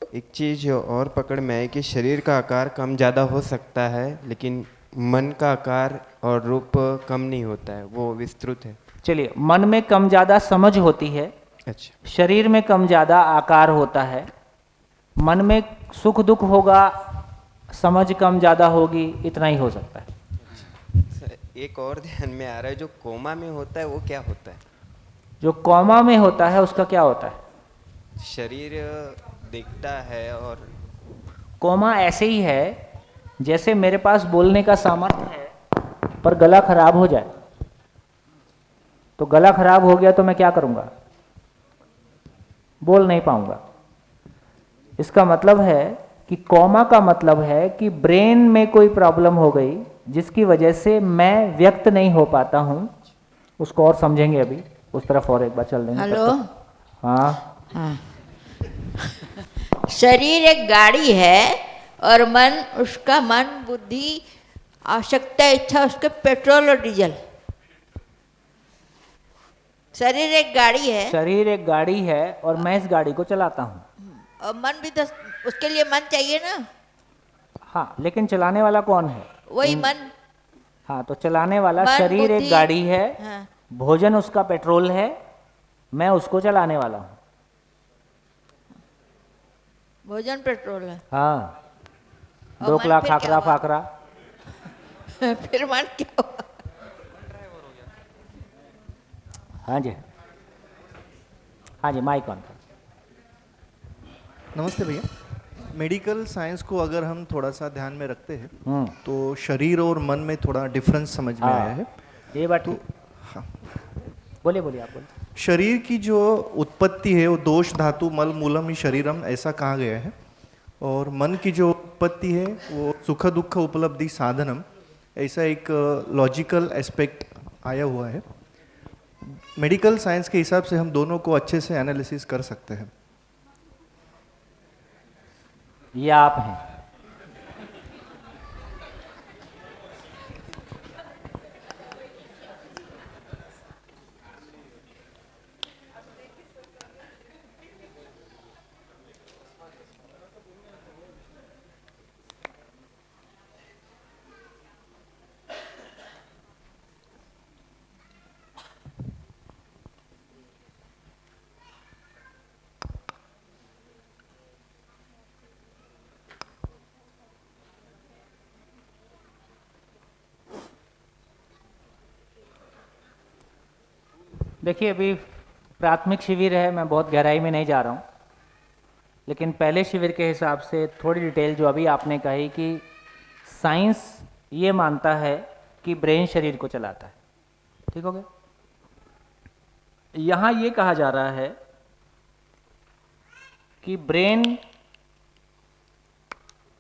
एक चीज़ और पकड़ में है कि शरीर का आकार कम ज़्यादा हो सकता है, लेकिन मन का आकार और रूप कम नहीं होता है, वो विस्तृत है। चलिए, मन में कम ज़्यादा समझ होती है, अच्छा। शरीर में कम ज़्यादा आकार होता है। मन में सुख दुख होगा, समझ कम ज़्यादा होगी, इतना ही हो सकता है। एक और ध्यान में आ रहा है, जो कोमा में होता है वो क्या होता है? जो कॉमा में होता है उसका क्या होता है? शरीर दिखता है और कोमा ऐसे ही है जैसे मेरे पास बोलने का सामर्थ्य है पर गला खराब हो जाए। तो गला खराब हो गया तो मैं क्या करूंगा? बोल नहीं पाऊंगा। इसका मतलब है कि कोमा का मतलब है कि ब्रेन में कोई प्रॉब्लम हो गई जिसकी वजह से मैं व्यक्त नहीं हो पाता हूं। उसको और समझेंगे, अभी उस तरफ और एक बार चल देंगे। हेलो। हाँ हाँ। शरीर एक गाड़ी है और मन उसका मन, बुद्धि, आवश्यकता, इच्छा उसके पेट्रोल और डीजल। शरीर एक गाड़ी है। शरीर एक गाड़ी है और मैं इस गाड़ी को चलाता हूँ। और मन भी तो, उसके लिए मन चाहिए ना। हाँ, लेकिन चलाने वाला कौन है? वही मन। हाँ, तो चलाने वाला मन, शरीर एक बुद्धि। गाड़ी है। हाँ। भोजन उसका पेट्रोल है, मैं उसको चलाने वाला हूँ। भोजन पेट्रोल है। हाँ, और ढोकला, मन फिर क्या खाकरा, हुआ? फाकरा। फिर मन क्या हुआ? हाँ जी, हाँ जी, माइक ऑन। नमस्ते भैया। मेडिकल साइंस को अगर हम थोड़ा सा ध्यान में रखते हैं हम्म। तो शरीर और मन में थोड़ा डिफरेंस समझ में हाँ, आया है। ये बात तो ठीक। बोलिए बोलिए, आप बोलिए। शरीर की जो उत्पत्ति है वो दोष धातु मल मूलम ही शरीरम ऐसा कहा गया है, और मन की जो उत्पत्ति है वो सुख दुख उपलब्धि साधनम, ऐसा एक लॉजिकल एस्पेक्ट आया हुआ है, मेडिकल साइंस के हिसाब से हम दोनों को अच्छे से एनालिसिस कर सकते हैं? ये आप हैं। देखिए, अभी प्राथमिक शिविर है, मैं बहुत गहराई में नहीं जा रहा हूँ, लेकिन पहले शिविर के हिसाब से थोड़ी डिटेल जो अभी आपने कही कि साइंस ये मानता है कि ब्रेन शरीर को चलाता है, ठीक हो गया। यहाँ ये कहा जा रहा है कि ब्रेन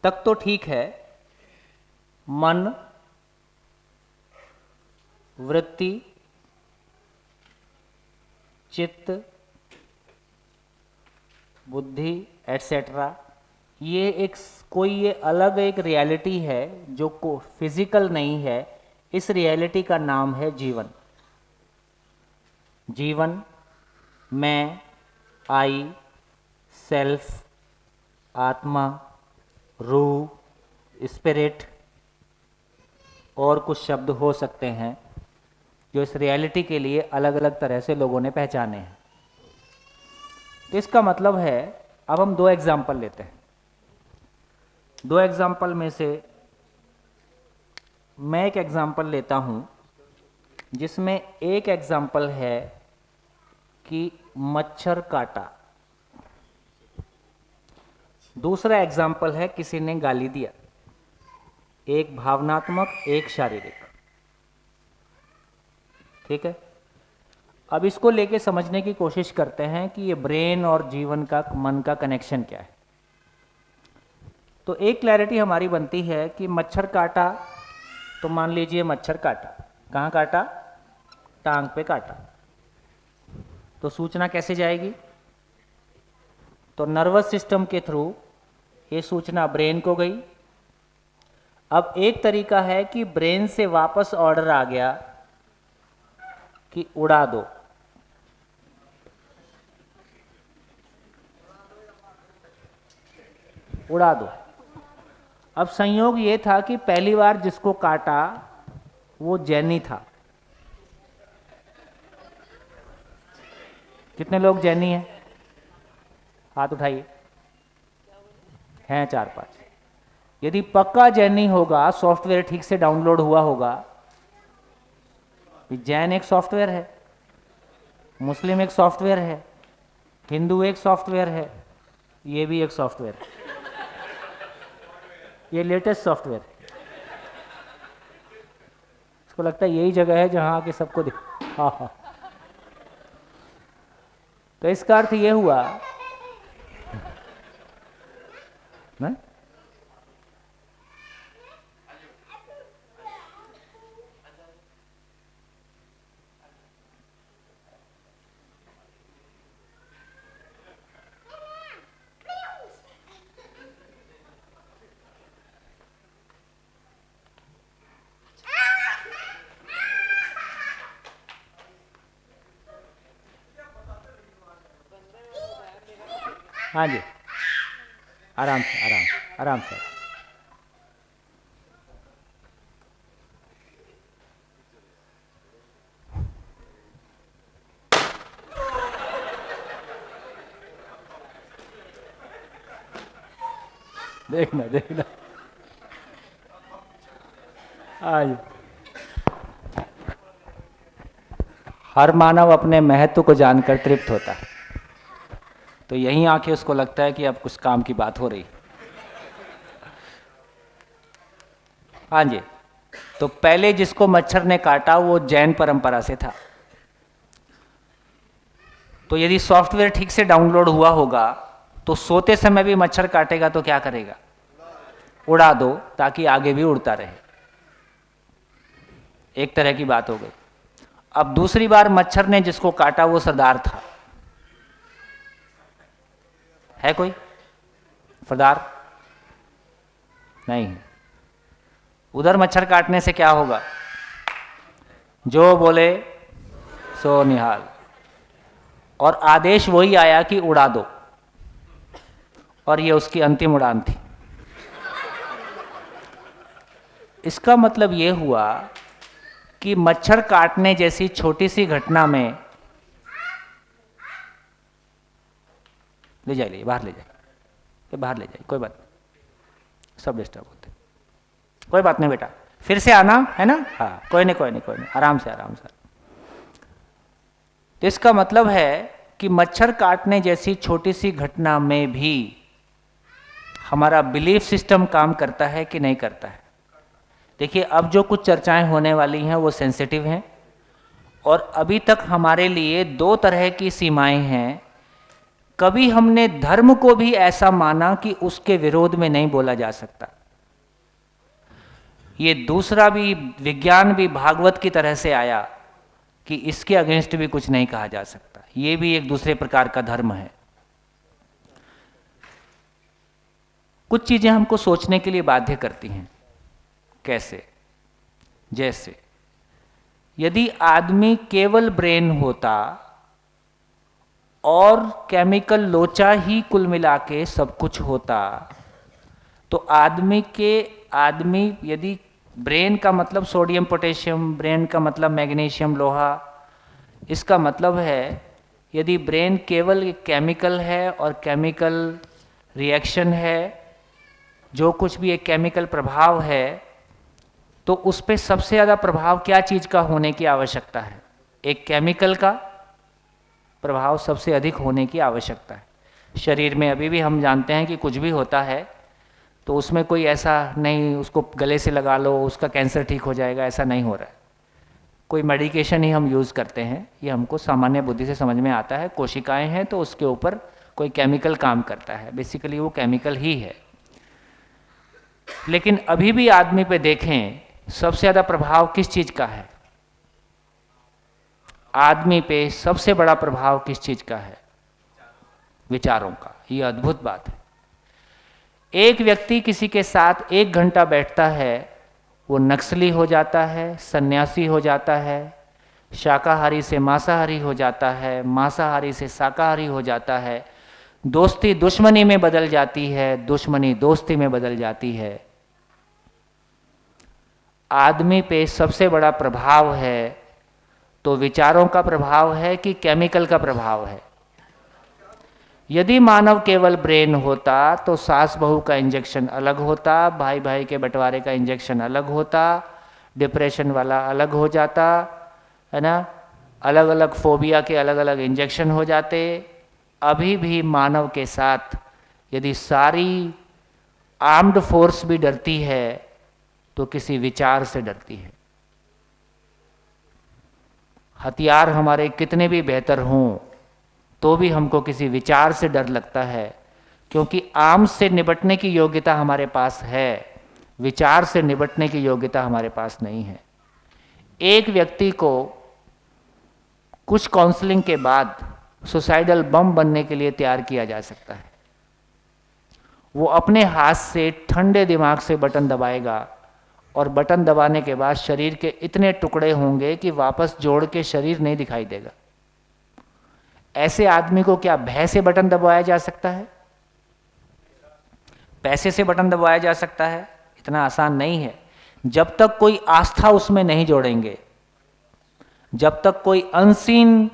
तक तो ठीक है, मन, वृत्ति, चित्त, बुद्धि एटसेट्रा, ये एक कोई ये अलग एक रियलिटी है जो को फिजिकल नहीं है। इस रियलिटी का नाम है जीवन। जीवन, मैं, आई, सेल्फ, आत्मा, रूह, स्पिरिट और कुछ शब्द हो सकते हैं जो इस रियलिटी के लिए अलग अलग तरह से लोगों ने पहचाने हैं। तो इसका मतलब है, अब हम दो एग्जाम्पल लेते हैं। दो एग्जाम्पल में से मैं एक एग्जाम्पल लेता हूं जिसमें एक एग्जाम्पल है कि मच्छर काटा, दूसरा एग्जाम्पल है किसी ने गाली दिया। एक भावनात्मक, एक शारीरिक, ठीक है। अब इसको लेके समझने की कोशिश करते हैं कि ये ब्रेन और जीवन का, मन का कनेक्शन क्या है। तो एक क्लैरिटी हमारी बनती है कि मच्छर काटा, तो मान लीजिए मच्छर काटा, कहाँ काटा? टांग पे काटा, तो सूचना कैसे जाएगी? तो नर्वस सिस्टम के थ्रू ये सूचना ब्रेन को गई। अब एक तरीका है कि ब्रेन से वापस ऑर्डर आ गया कि उड़ा दो, उड़ा दो। अब संयोग ये था कि पहली बार जिसको काटा वो जैनी था। कितने लोग जैनी हैं? हाथ उठाइए। हैं 4-5। यदि पक्का जैनी होगा, सॉफ्टवेयर ठीक से डाउनलोड हुआ होगा। जैन एक सॉफ्टवेयर है, मुस्लिम एक सॉफ्टवेयर है, हिंदू एक सॉफ्टवेयर है, ये भी एक सॉफ्टवेयर है। ये लेटेस्ट सॉफ्टवेयर है। इसको लगता है यही जगह है जहां आके सबको दिख। हाँ। तो इसका अर्थ ये हुआ ना, हाँ जी, आराम से, आराम से, आराम से। देखना देखना, आज हर मानव अपने महत्व को जानकर तृप्त होता है। तो यहीं आके उसको लगता है कि अब कुछ काम की बात हो रही। हाँ जी, तो पहले जिसको मच्छर ने काटा वो जैन परंपरा से था। तो यदि सॉफ्टवेयर ठीक से डाउनलोड हुआ होगा तो सोते समय भी मच्छर काटेगा तो क्या करेगा? उड़ा दो, ताकि आगे भी उड़ता रहे। एक तरह की बात हो गई। अब दूसरी बार मच्छर ने जिसको काटा वो सरदार था। है कोई सरदार? नहीं। उधर मच्छर काटने से क्या होगा? जो बोले सो निहाल, और आदेश वही आया कि उड़ा दो, और ये उसकी अंतिम उड़ान थी। इसका मतलब ये हुआ कि मच्छर काटने जैसी छोटी सी घटना में ले जाइए, बाहर ले जाइए, बाहर ले जाइए, कोई बात नहीं, सब डिस्टर्ब होते, कोई बात नहीं बेटा, फिर से आना है ना। हाँ, कोई नहीं कोई नहीं कोई नहीं, आराम से आराम से। तो इसका मतलब है कि मच्छर काटने जैसी छोटी सी घटना में भी हमारा बिलीफ सिस्टम काम करता है कि नहीं करता है। देखिए, अब जो कुछ चर्चाएं होने वाली हैं वो सेंसिटिव हैं, और अभी तक हमारे लिए दो तरह की सीमाएं हैं। कभी हमने धर्म को भी ऐसा माना कि उसके विरोध में नहीं बोला जा सकता। ये दूसरा भी विज्ञान भी भागवत की तरह से आया कि इसके अगेंस्ट भी कुछ नहीं कहा जा सकता। ये भी एक दूसरे प्रकार का धर्म है। कुछ चीजें हमको सोचने के लिए बाध्य करती हैं। कैसे? जैसे यदि आदमी केवल ब्रेन होता और केमिकल लोचा ही कुल मिला के सब कुछ होता, तो आदमी यदि ब्रेन का मतलब सोडियम पोटेशियम, ब्रेन का मतलब मैग्नीशियम लोहा, इसका मतलब है यदि ब्रेन केवल एक केमिकल है और केमिकल रिएक्शन है, जो कुछ भी एक केमिकल प्रभाव है, तो उस पर सबसे ज़्यादा प्रभाव क्या चीज़ का होने की आवश्यकता है? एक केमिकल का प्रभाव सबसे अधिक होने की आवश्यकता है। शरीर में अभी भी हम जानते हैं कि कुछ भी होता है तो उसमें कोई ऐसा नहीं उसको गले से लगा लो उसका कैंसर ठीक हो जाएगा, ऐसा नहीं हो रहा है। कोई मेडिकेशन ही हम यूज़ करते हैं, ये हमको सामान्य बुद्धि से समझ में आता है। कोशिकाएं हैं तो उसके ऊपर कोई केमिकल काम करता है, बेसिकली वो केमिकल ही है। लेकिन अभी भी आदमी पे देखें, सबसे ज़्यादा प्रभाव किस चीज़ का है? आदमी पे सबसे बड़ा प्रभाव किस चीज़ का है? विचारों का। ये अद्भुत बात है। एक व्यक्ति किसी के साथ 1 घंटा बैठता है, वो नक्सली हो जाता है, सन्यासी हो जाता है, शाकाहारी से मांसाहारी हो जाता है, मांसाहारी से शाकाहारी हो जाता है, दोस्ती दुश्मनी में बदल जाती है, दुश्मनी दोस्ती में बदल जाती है। आदमी पे सबसे बड़ा प्रभाव है तो विचारों का प्रभाव है कि केमिकल का प्रभाव है? यदि मानव केवल ब्रेन होता तो सास बहू का इंजेक्शन अलग होता, भाई भाई के बंटवारे का इंजेक्शन अलग होता, डिप्रेशन वाला अलग हो जाता, है ना, अलग अलग फोबिया के अलग अलग इंजेक्शन हो जाते। अभी भी मानव के साथ यदि सारी आर्म्ड फोर्स भी डरती है तो किसी विचार से डरती है। हथियार हमारे कितने भी बेहतर हों तो भी हमको किसी विचार से डर लगता है, क्योंकि आर्म्स से निपटने की योग्यता हमारे पास है, विचार से निपटने की योग्यता हमारे पास नहीं है। एक व्यक्ति को कुछ काउंसलिंग के बाद सुसाइडल बम बनने के लिए तैयार किया जा सकता है। वो अपने हाथ से ठंडे दिमाग से बटन दबाएगा और बटन दबाने के बाद शरीर के इतने टुकड़े होंगे कि वापस जोड़ के शरीर नहीं दिखाई देगा। ऐसे आदमी को क्या भय से बटन दबाया जा सकता है? पैसे से बटन दबाया जा सकता है? इतना आसान नहीं है। जब तक कोई आस्था उसमें नहीं जोड़ेंगे, जब तक कोई अनसीन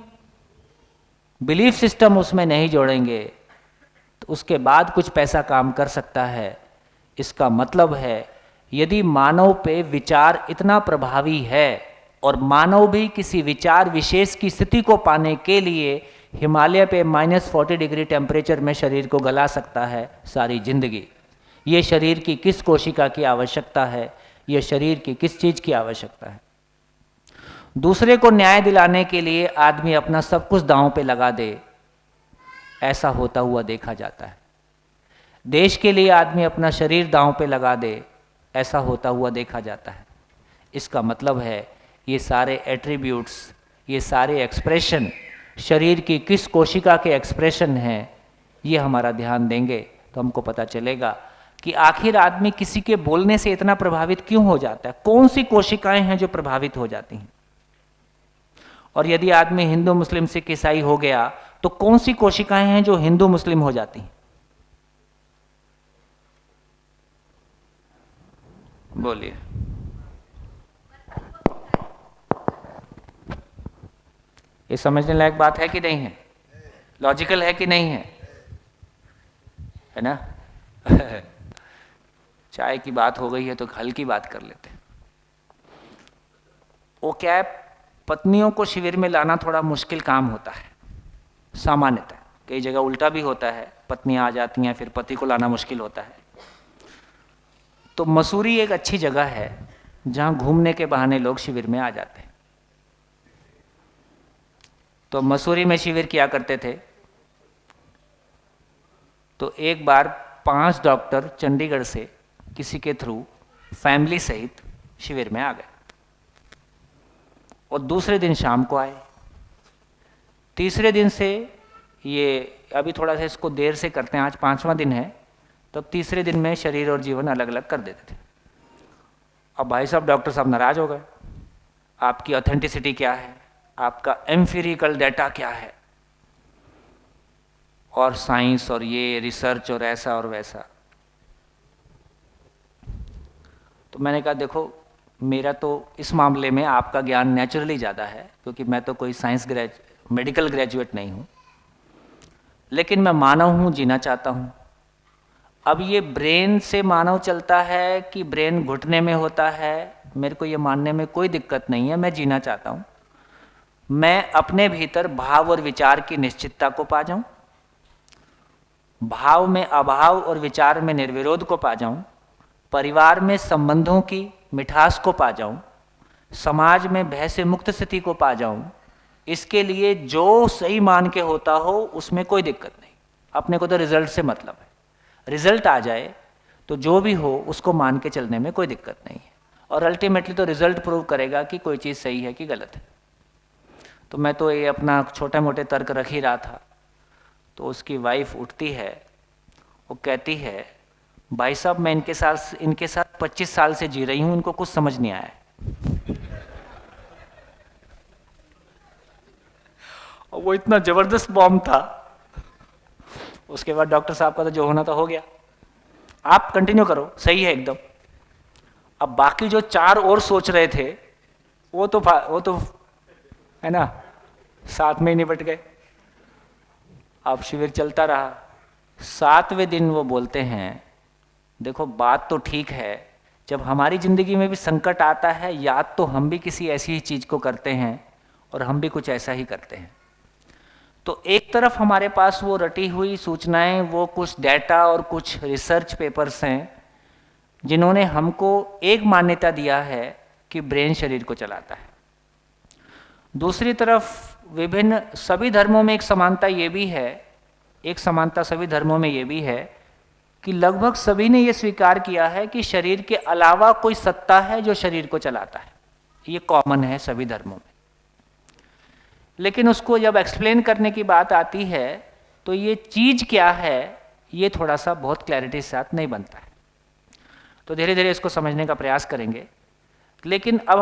बिलीफ सिस्टम उसमें नहीं जोड़ेंगे, तो उसके बाद कुछ पैसा काम कर सकता है। इसका मतलब है यदि मानव पे विचार इतना प्रभावी है और मानव भी किसी विचार विशेष की स्थिति को पाने के लिए हिमालय पे -40 डिग्री टेम्परेचर में शरीर को गला सकता है सारी जिंदगी। ये शरीर की किस कोशिका की आवश्यकता है? ये शरीर की किस चीज़ की आवश्यकता है? दूसरे को न्याय दिलाने के लिए आदमी अपना सब कुछ दांव पे लगा दे, ऐसा होता हुआ देखा जाता है। देश के लिए आदमी अपना शरीर दांव पे लगा दे, ऐसा होता हुआ देखा जाता है। इसका मतलब है ये सारे एट्रीब्यूट्स, ये सारे एक्सप्रेशन शरीर की किस कोशिका के एक्सप्रेशन हैं, ये हमारा ध्यान देंगे तो हमको पता चलेगा कि आखिर आदमी किसी के बोलने से इतना प्रभावित क्यों हो जाता है, कौन सी कोशिकाएं हैं जो प्रभावित हो जाती हैं। और यदि आदमी हिंदू मुस्लिम सिख ईसाई हो गया तो कौन सी कोशिकाएं हैं जो हिंदू मुस्लिम हो जाती हैं। बोलिए। ये समझने लायक बात है कि नहीं है, लॉजिकल है कि नहीं है ना। चाय की बात हो गई है तो हल्की बात कर लेते हैं। वो क्या है, पत्नियों को शिविर में लाना थोड़ा मुश्किल काम होता है सामान्यतः, कई जगह उल्टा भी होता है, पत्नियां आ जाती हैं फिर पति को लाना मुश्किल होता है। तो मसूरी एक अच्छी जगह है जहां घूमने के बहाने लोग शिविर में आ जाते हैं। तो मसूरी में शिविर किया करते थे, तो एक बार 5 डॉक्टर चंडीगढ़ से किसी के थ्रू फैमिली सहित शिविर में आ गए और दूसरे दिन शाम को आए। तीसरे दिन से, ये अभी थोड़ा सा इसको देर से करते हैं, आज 5वां दिन है, तब तीसरे दिन में शरीर और जीवन अलग अलग कर देते थे। अब भाई साहब डॉक्टर साहब नाराज हो गए, आपकी ऑथेंटिसिटी क्या है, आपका एम्पिरिकल डाटा क्या है, और साइंस और ये रिसर्च और ऐसा और वैसा। तो मैंने कहा देखो, मेरा तो इस मामले में आपका ज्ञान नेचुरली ज़्यादा है, क्योंकि मैं तो कोई मेडिकल ग्रेजुएट नहीं हूँ, लेकिन मैं मानव हूँ, जीना चाहता हूँ। अब ये ब्रेन से मानव चलता है कि ब्रेन घुटने में होता है, मेरे को ये मानने में कोई दिक्कत नहीं है, मैं जीना चाहता हूँ। मैं अपने भीतर भाव और विचार की निश्चितता को पा जाऊँ, भाव में अभाव और विचार में निर्विरोध को पा जाऊँ, परिवार में संबंधों की मिठास को पा जाऊँ, समाज में भय से मुक्त स्थिति को पा जाऊँ। इसके लिए जो सही मान के होता हो उसमें कोई दिक्कत नहीं, अपने को तो रिजल्ट से मतलब है। रिजल्ट आ जाए तो जो भी हो उसको मान के चलने में कोई दिक्कत नहीं है, और अल्टीमेटली तो रिजल्ट प्रूव करेगा कि कोई चीज़ सही है कि गलत है। तो मैं तो ये अपना छोटे मोटे तर्क रख ही रहा था, तो उसकी वाइफ उठती है, वो कहती है भाई साहब मैं इनके साथ 25 साल से जी रही हूँ, इनको कुछ समझ नहीं आया। और वो इतना जबरदस्त बॉम्ब था। उसके बाद डॉक्टर साहब का तो जो होना था हो गया, आप कंटिन्यू करो, सही है एकदम। अब बाकी जो 4 और सोच रहे थे वो तो है ना, साथ में ही निपट गए। अब शिविर चलता रहा। 7वें दिन वो बोलते हैं देखो बात तो ठीक है, जब हमारी ज़िंदगी में भी संकट आता है, याद तो हम भी किसी ऐसी ही चीज़ को करते हैं और हम भी कुछ ऐसा ही करते हैं। तो एक तरफ हमारे पास वो रटी हुई सूचनाएं, वो कुछ डेटा और कुछ रिसर्च पेपर्स हैं जिन्होंने हमको एक मान्यता दिया है कि ब्रेन शरीर को चलाता है। दूसरी तरफ विभिन्न सभी धर्मों में एक समानता ये भी है, सभी धर्मों में ये भी है कि लगभग सभी ने ये स्वीकार किया है कि शरीर के अलावा कोई सत्ता है जो शरीर को चलाता है। ये कॉमन है सभी धर्मों में। लेकिन उसको जब एक्सप्लेन करने की बात आती है तो ये चीज़ क्या है, ये थोड़ा सा बहुत क्लैरिटी के साथ नहीं बनता है। तो धीरे धीरे इसको समझने का प्रयास करेंगे। लेकिन अब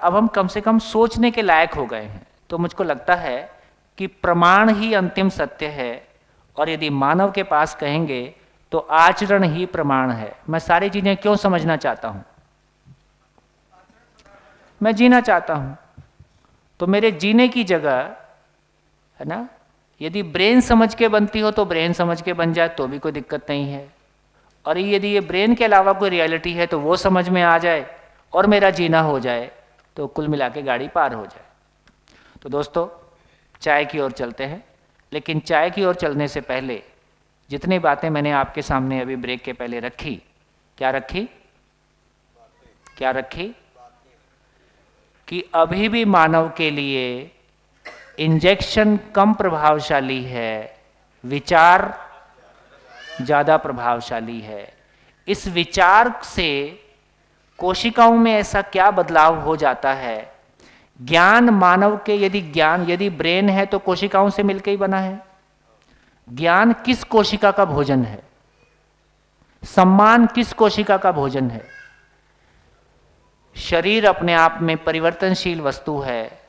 हम कम से कम सोचने के लायक हो गए हैं। तो मुझको लगता है कि प्रमाण ही अंतिम सत्य है, और यदि मानव के पास कहेंगे तो आचरण ही प्रमाण है। मैं सारी चीज़ें क्यों समझना चाहता हूँ, मैं जीना चाहता हूँ, तो मेरे जीने की जगह है ना, यदि ब्रेन समझ के बनती हो तो ब्रेन समझ के बन जाए तो भी कोई दिक्कत नहीं है, और यदि ये ब्रेन के अलावा कोई रियलिटी है तो वो समझ में आ जाए और मेरा जीना हो जाए, तो कुल मिला के गाड़ी पार हो जाए। तो दोस्तों चाय की ओर चलते हैं, लेकिन चाय की ओर चलने से पहले जितनी बातें मैंने आपके सामने अभी ब्रेक के पहले रखी, क्या रखी कि अभी भी मानव के लिए इंजेक्शन कम प्रभावशाली है, विचार ज़्यादा प्रभावशाली है। इस विचार से कोशिकाओं में ऐसा क्या बदलाव हो जाता है ज्ञान मानव के यदि ब्रेन है तो कोशिकाओं से मिलकर ही बना है। ज्ञान किस कोशिका का भोजन है? सम्मान किस कोशिका का भोजन है? शरीर अपने आप में परिवर्तनशील वस्तु है,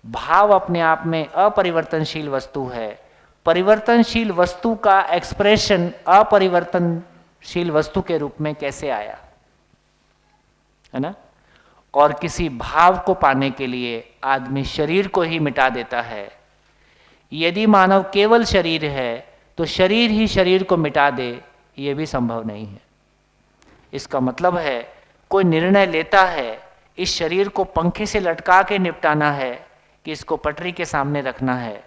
भाव अपने आप में अपरिवर्तनशील वस्तु है। परिवर्तनशील वस्तु का एक्सप्रेशन अपरिवर्तनशील वस्तु के रूप में कैसे आया, है ना? और किसी भाव को पाने के लिए आदमी शरीर को ही मिटा देता है। यदि मानव केवल शरीर है तो शरीर ही शरीर को मिटा दे, ये भी संभव नहीं है। इसका मतलब है कोई निर्णय लेता है इस शरीर को पंखे से लटका के निपटाना है कि इसको पटरी के सामने रखना है,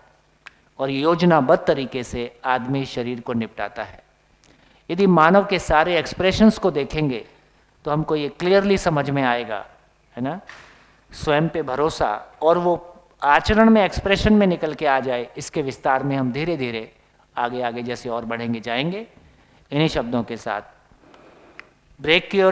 और योजनाबद्ध तरीके से आदमी शरीर को निपटाता है। यदि मानव के सारे एक्सप्रेशंस को देखेंगे तो हमको ये क्लियरली समझ में आएगा, है ना? स्वयं पे भरोसा और वो आचरण में, एक्सप्रेशन में निकल के आ जाए, इसके विस्तार में हम धीरे धीरे आगे जैसे और बढ़ेंगे जाएंगे। इन्हीं शब्दों के साथ ब्रेक की ओर